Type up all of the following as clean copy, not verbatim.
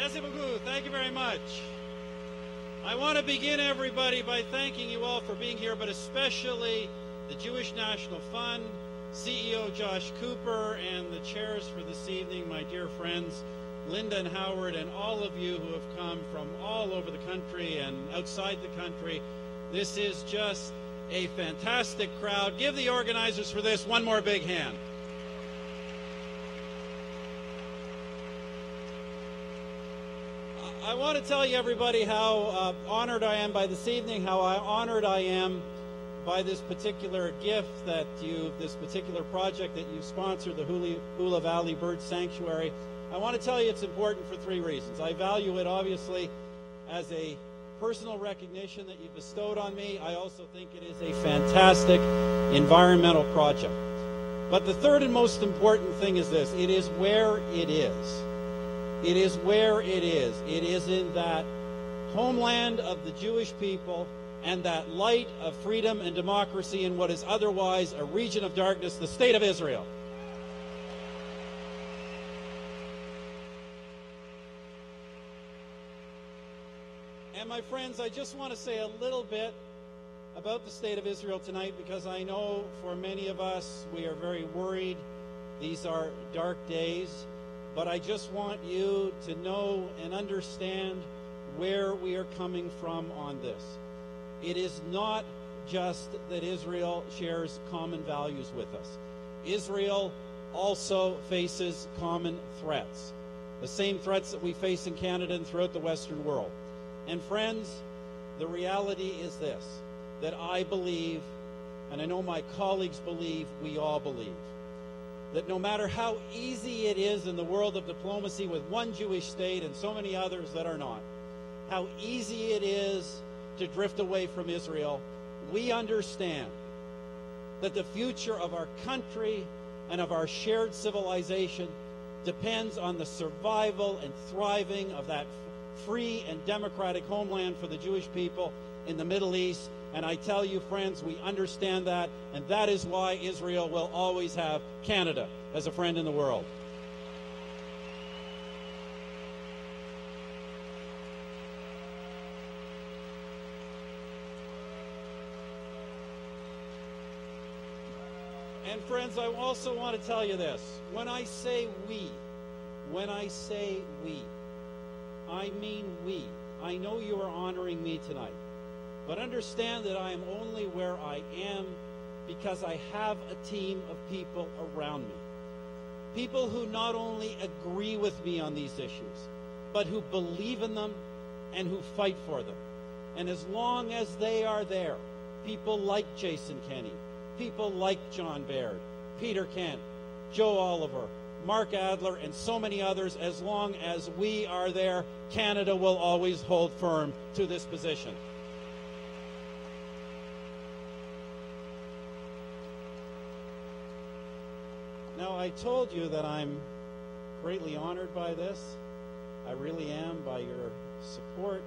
Merci beaucoup. Thank you very much. I want to begin, everybody, by thanking you all for being here, but especially the Jewish National Fund, CEO Josh Cooper, and the chairs for this evening, my dear friends, Linda and Howard, and all of you who have come from all over the country and outside the country. This is just a fantastic crowd. Give the organizers for this one more big hand. I want to tell you, everybody, how honored I am by this evening, how honored I am by this particular gift that this particular project that you've sponsored, the Hula Valley Bird Sanctuary. I want to tell you it's important for three reasons. I value it, obviously, as a personal recognition that you've bestowed on me. I also think it is a fantastic environmental project. But the third and most important thing is this. It is where it is. It is where it is. It is in that homeland of the Jewish people and that light of freedom and democracy in what is otherwise a region of darkness, the state of Israel. And my friends, I just want to say a little bit about the state of Israel tonight, because I know for many of us, we are very worried. These are dark days. But I just want you to know and understand where we are coming from on this. It is not just that Israel shares common values with us. Israel also faces common threats, the same threats that we face in Canada and throughout the Western world. And friends, the reality is this, that I believe, and I know my colleagues believe, we all believe, that no matter how easy it is in the world of diplomacy with one Jewish state and so many others that are not, how easy it is to drift away from Israel, we understand that the future of our country and of our shared civilization depends on the survival and thriving of that free and democratic homeland for the Jewish people in the Middle East. And I tell you, friends, we understand that, and that is why Israel will always have Canada as a friend in the world. And friends, I also want to tell you this. When I say we, I mean we. I know you are honoring me tonight. But understand that I am only where I am because I have a team of people around me. People who not only agree with me on these issues, but who believe in them and who fight for them. And as long as they are there, people like Jason Kenney, people like John Baird, Peter Kent, Joe Oliver, Mark Adler, and so many others, as long as we are there, Canada will always hold firm to this position. Now, I told you that I'm greatly honored by this. I really am, by your support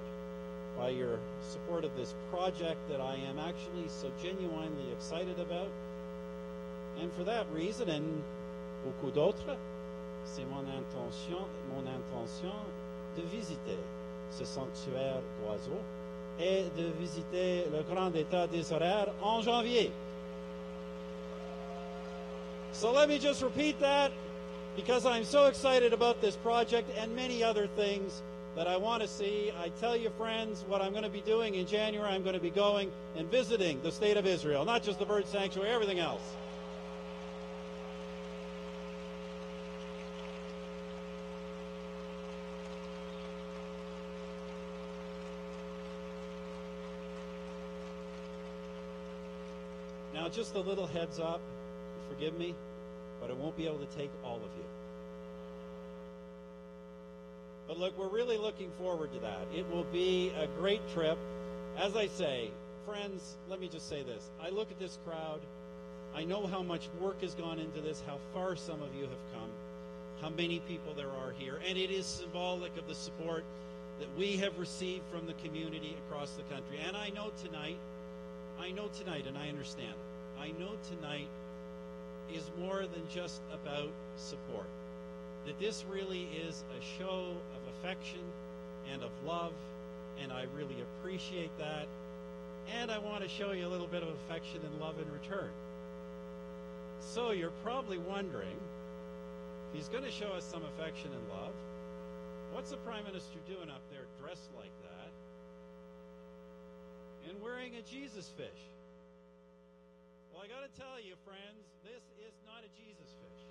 of this project that I am actually so genuinely excited about. And for that reason, and beaucoup d'autres, c'est mon intention de visiter ce sanctuaire d'oiseaux et de visiter le Grand État d'Israël en janvier. So let me just repeat that, because I'm so excited about this project and many other things that I want to see. I tell you, friends, what I'm going to be doing in January, I'm going to be going and visiting the state of Israel, not just the bird sanctuary, everything else. Now, just a little heads up, forgive me, but I won't be able to take all of you. But look, we're really looking forward to that. It will be a great trip. As I say, friends, let me just say this. I look at this crowd. I know how much work has gone into this, how far some of you have come, how many people there are here, and it is symbolic of the support that we have received from the community across the country. And I know tonight, and I understand it, I know tonight is more than just about support. that this really is a show of affection and of love, and I really appreciate that. And I want to show you a little bit of affection and love in return. So you're probably wondering, if he's going to show us some affection and love, what's the Prime Minister doing up there dressed like that and wearing a Jesus fish? Well, I got to tell you, friends, this is not a Jesus fish.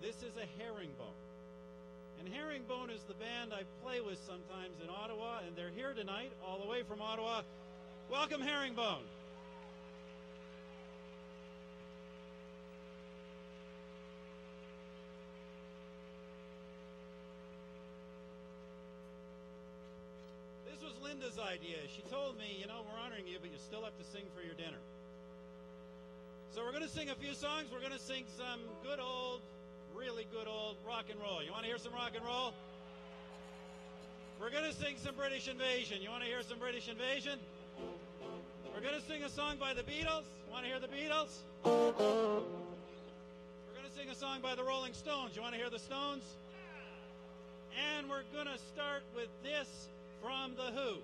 This is a herringbone. And Herringbone is the band I play with sometimes in Ottawa, and they're here tonight, all the way from Ottawa. Welcome, Herringbone. This was Linda's idea. She told me, you know, we're honoring you, but you still have to sing for your dinner. So we're going to sing a few songs. We're going to sing some good old, really good old rock and roll. You want to hear some rock and roll? We're going to sing some British Invasion. You want to hear some British Invasion? We're going to sing a song by the Beatles. Want to hear the Beatles? We're going to sing a song by the Rolling Stones. You want to hear the Stones? And we're going to start with this from The Who.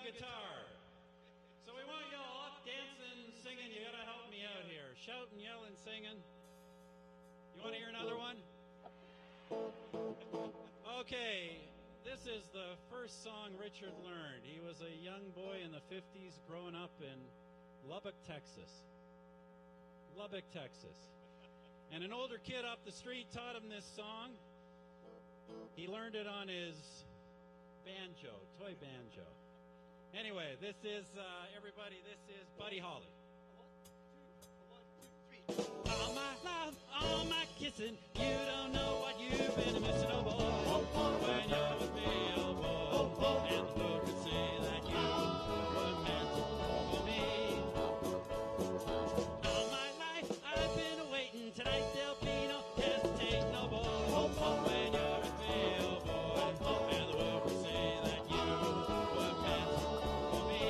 Guitar. So we want you all up dancing, singing. You gotta help me out here. Shouting, yelling, singing. You want to hear another one? Okay, this is the first song Richard learned. He was a young boy in the 50s growing up in Lubbock, Texas. Lubbock, Texas. And an older kid up the street taught him this song. He learned it on his banjo, toy banjo. Anyway, this is, everybody, this is Buddy Holly. All my life, all my kissing. You don't know what you've been missing, oh boy. When you're with me, oh boy. And the book could say that you were meant for me. All my life I've been waiting. Tonight there'll be no hesitation, oh boy. When you're with me, oh boy. And the book could say that you were meant for me.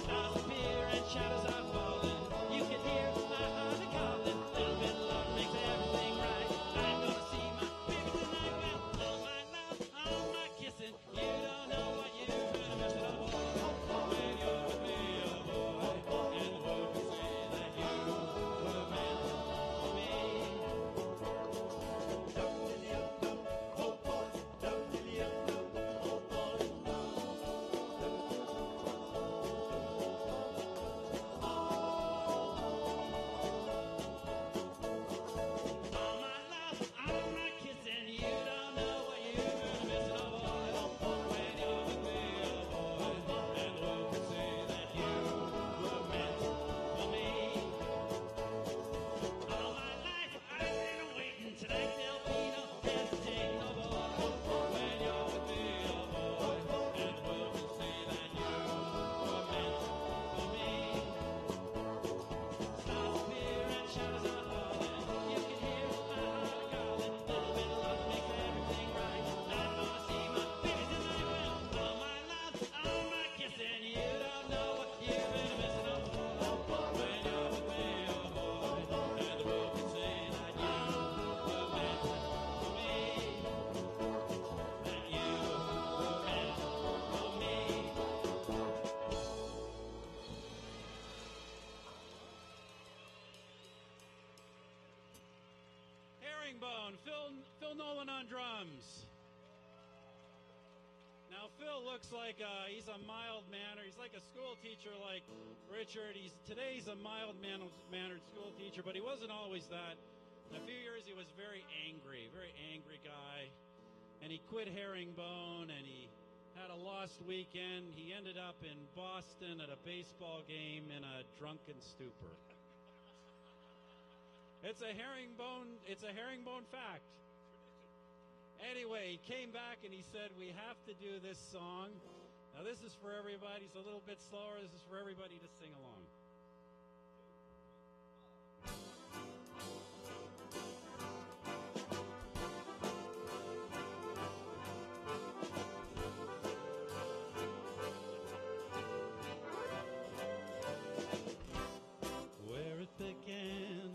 Stars appear and shadows are falling. You can hear my heart calling. Little bit of love makes everything right. I'm gonna see my baby tonight. Well, all my love, all my kissing. You don't know what you've been missing, oh boy. When you're with me, oh boy. And the world can say that you were meant for me. All my love, all my kissing, you don't know what you've been missing, oh boy. When you're with me, oh boy, and the world can say that you were meant for me. All my life I've been waiting. Tonight there'll be no hesitating, oh boy. When you're with me, oh boy, and the world can say that you were meant for me. Stars appear and shadows are falling. You can hear my heart calling. Little bit of love makes everything right. I'm gonna see my baby tonight. Well, all my love, all my kissing. You don't know what you've been missing, oh boy. When you're with me, oh boy, and the world can say that you were meant for me. That you were meant for me. Herringbone, Phil Nolan on drums. Now Phil looks like he's a mild-mannered. He's like a school teacher, like Richard. Today's a mild-mannered school teacher, but he wasn't always that. In a few years, he was very angry guy, and he quit Herringbone, and he had a lost weekend. He ended up in Boston at a baseball game in a drunken stupor. It's a herringbone fact. Anyway, he came back and he said, we have to do this song. Now this is for everybody. It's a little bit slower. This is for everybody to sing along. Where it began,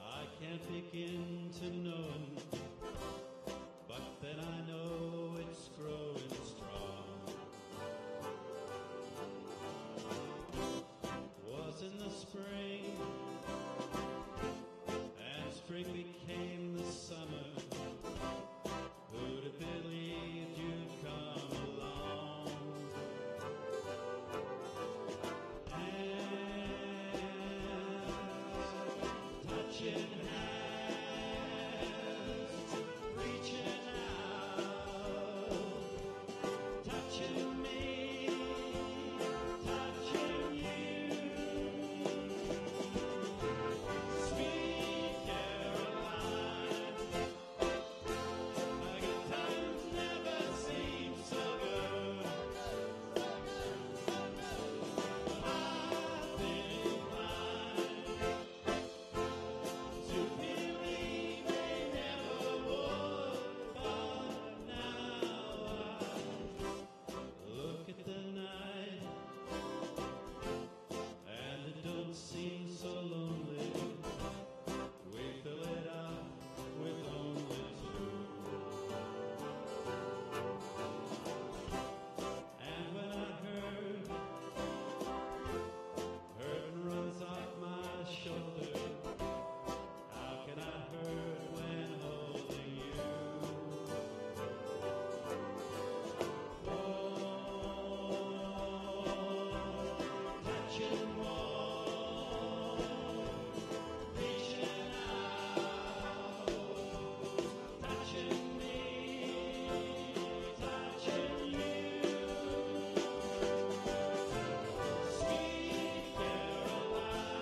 I can't begin to know, but then I know it's growing strong. Was in the spring, and spring became the summer. Who'd have believed you'd come along? Touching hands, reaching out, touching me, touching you. Sweet Caroline, good times never seem so good. I've been inclined to believe they never would, but now I look at the night, and it don't seem so lonely. We fill it up with only two. And when I heard, hurting runs off my shoulder. How can I hurt when holding you? Oh, touching warm, reaching out, touching me, touching you. Sweet Caroline,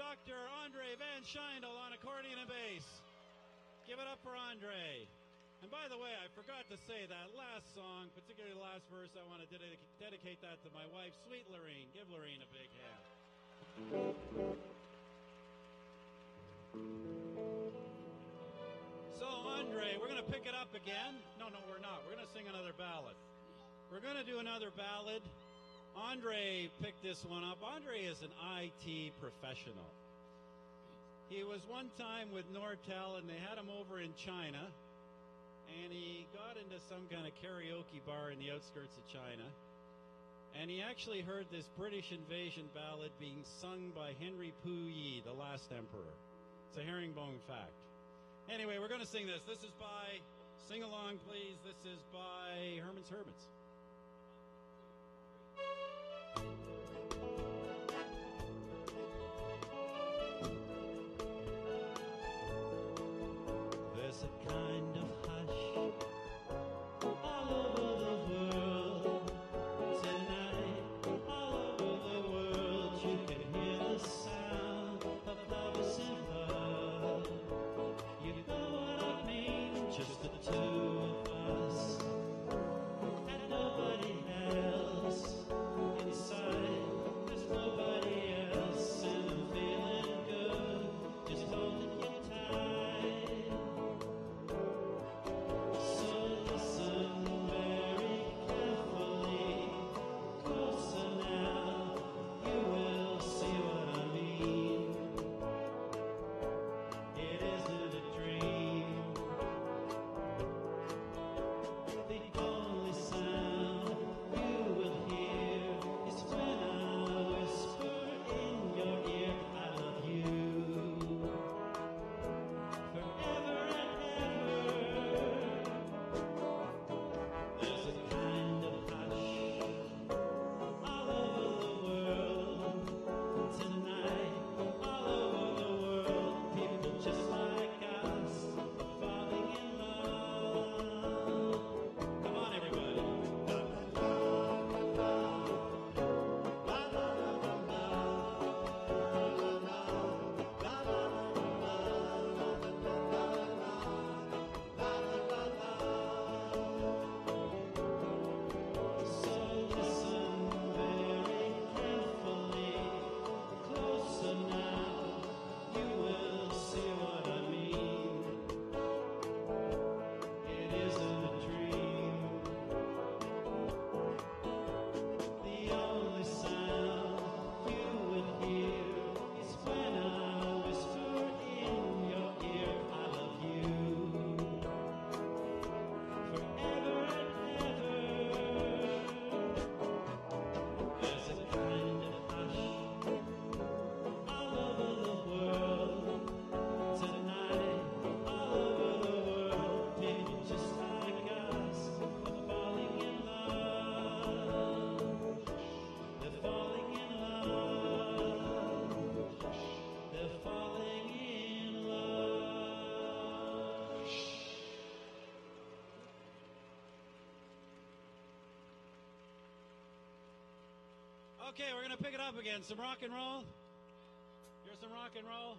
Dr. Andre Van Scheindel on accordion and bass. Give it up for Andre. And by the way, I forgot to say that last song, particularly the last verse, I want to dedicate that to my wife, sweet Lorene. Give Lorene a big hand. So, Andre, we're going to pick it up again. No, we're not. We're going to sing another ballad. We're going to do another ballad. Andre picked this one up. Andre is an IT professional. He was one time with Nortel, and they had him over in China, and he got into some kind of karaoke bar in the outskirts of China, and he actually heard this British invasion ballad being sung by Henry Puyi, the last emperor. It's a herringbone fact. Anyway, we're going to sing this. This is by, sing along please, this is by Herman's Hermits. There's a kind of hush all over the world tonight. All over the world you can hear the sound of lovers in love. You know what I mean? Just the two of us and nobody else inside. There's nobody else, and I'm feeling good, just holding you tight. Okay, we're going to pick it up again. Some rock and roll. Here's some rock and roll.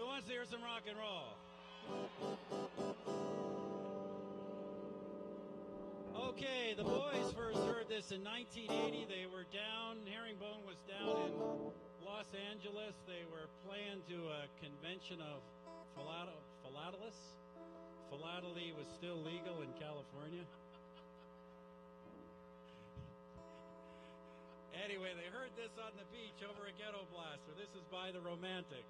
Who wants to hear some rock and roll? Okay, the boys first heard this in 1980. They were down, Herringbone was down in Los Angeles. They were playing to a convention of philatelists. Philately was still legal in California. Anyway, they heard this on the beach over a ghetto blaster. This is by the Romantics.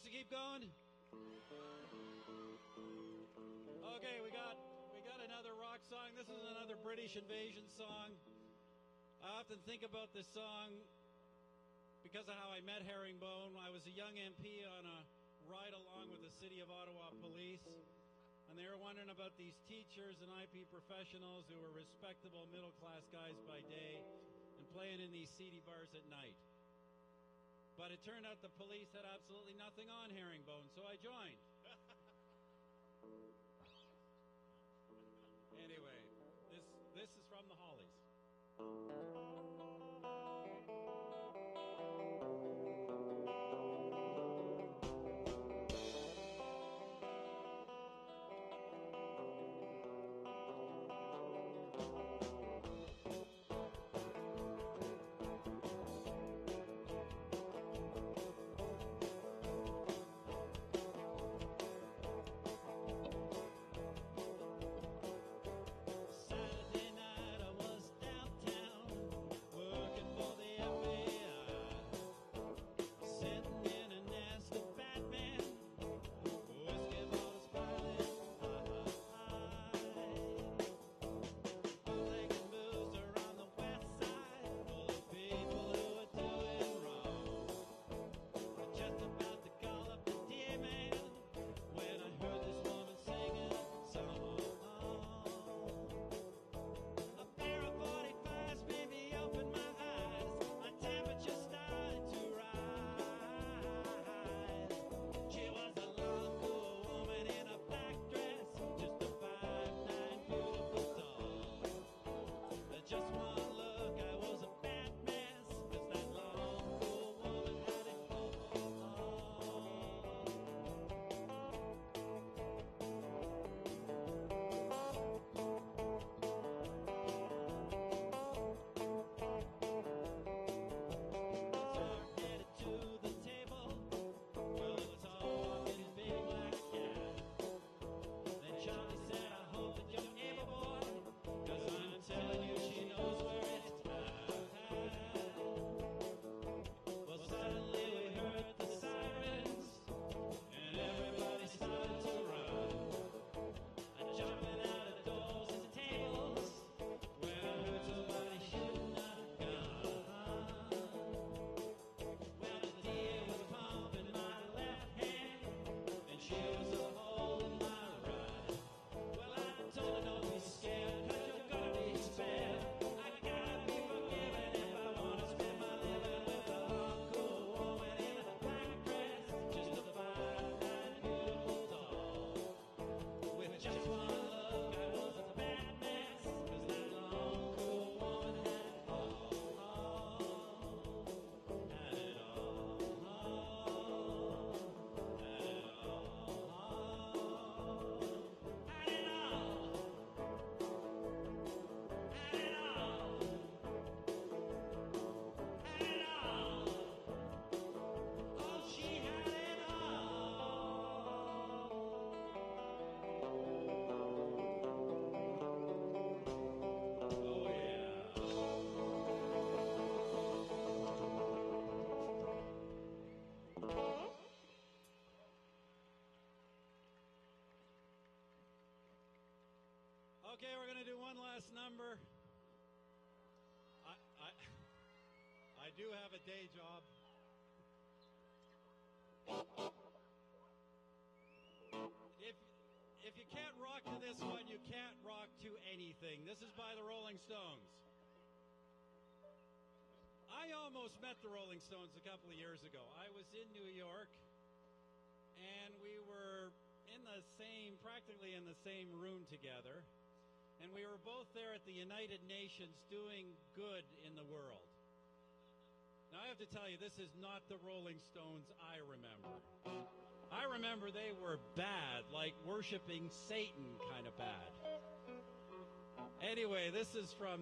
to keep going? Okay, we got another rock song. This is another British invasion song. I often think about this song because of how I met Herringbone. I was a young MP on a ride along with the City of Ottawa Police, and they were wondering about these teachers and IP professionals who were respectable middle-class guys by day and playing in these seedy bars at night. But it turned out the police had absolutely nothing on Herringbone, so I joined. Anyway, this is from the Hollies. Okay, we're going to do one last number. I do have a day job. If you can't rock to this one, you can't rock to anything. This is by the Rolling Stones. I almost met the Rolling Stones a couple of years ago. I was in New York, and we were practically in the same room together. And we were both there at the United Nations doing good in the world. Now, I have to tell you, this is not the Rolling Stones I remember. I remember they were bad, like worshiping Satan kind of bad. Anyway, this is from